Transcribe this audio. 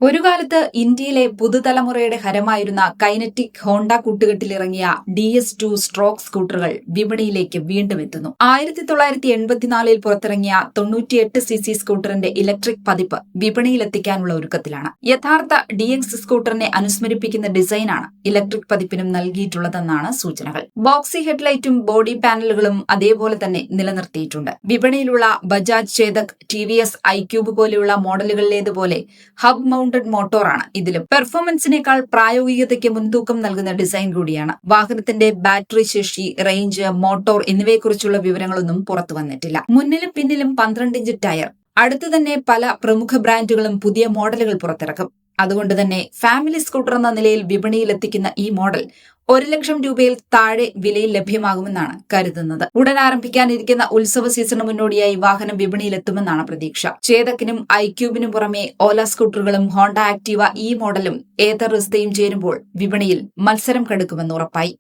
ഒരു കാലത്ത് ഇന്ത്യയിലെ പുതുതലമുറയുടെ ഹരമായിരുന്ന കൈനറ്റിക് ഹോണ്ട കൂട്ടുകെട്ടിലിറങ്ങിയ DS2 സ്ട്രോക്ക് സ്കൂട്ടറുകൾ വിപണിയിലേക്ക് വീണ്ടും എത്തുന്നു. 1984 പുറത്തിറങ്ങിയ 98cc സ്കൂട്ടറിന്റെ ഇലക്ട്രിക് പതിപ്പ് വിപണിയിലെത്തിക്കാനുള്ള ഒരുക്കത്തിലാണ്. യഥാർത്ഥ DX സ്കൂട്ടറിനെ അനുസ്മരിപ്പിക്കുന്ന ഡിസൈനാണ് ഇലക്ട്രിക് പതിപ്പിനും നൽകിയിട്ടുള്ളതെന്നാണ് സൂചനകൾ. ബോക്സി ഹെഡ്ലൈറ്റും ബോഡി പാനലുകളും അതേപോലെ തന്നെ നിലനിർത്തിയിട്ടുണ്ട്. വിപണിയിലുള്ള ബജാജ് ചേതക്, TVS iQube പോലെയുള്ള മോഡലുകളിലേതുപോലെ ഹബ് മൗണ്ടഡ് മോട്ടോറാണ് ഇതിലും. പെർഫോമൻസിനേക്കാൾ പ്രായോഗികതയ്ക്ക് മുൻതൂക്കം നൽകുന്ന ഡിസൈൻ കൂടിയാണ്. വാഹനത്തിന്റെ ബാറ്ററി ശേഷി, റേഞ്ച്, മോട്ടോർ എന്നിവയെക്കുറിച്ചുള്ള വിവരങ്ങളൊന്നും പുറത്തു വന്നിട്ടില്ല. മുന്നിലും പിന്നിലും 12 ഇഞ്ച് ടയർ. അടുത്തു തന്നെ പല പ്രമുഖ ബ്രാൻഡുകളും പുതിയ മോഡലുകൾ പുറത്തിറക്കും. അതുകൊണ്ട് തന്നെ ഫാമിലി സ്കൂട്ടർ എന്ന നിലയിൽ വിപണിയിലെത്തിക്കുന്ന ഈ മോഡൽ 1 ലക്ഷം രൂപയിൽ താഴെ വിലയിൽ ലഭ്യമാകുമെന്നാണ് കരുതുന്നത്. ഉടൻ ആരംഭിക്കാനിരിക്കുന്ന ഉത്സവ സീസണിന് മുന്നോടിയായി വാഹനം വിപണിയിലെത്തുമെന്നാണ് പ്രതീക്ഷ. ചേതക്കിനും iQubeനും പുറമെ ഓല സ്കൂട്ടറുകളും ഹോണ്ട ആക്ടീവ ഈ മോഡലും ഏതർ റിസ്തയും ചേരുമ്പോൾ വിപണിയിൽ മത്സരം കടുക്കുമെന്ന് ഉറപ്പായി.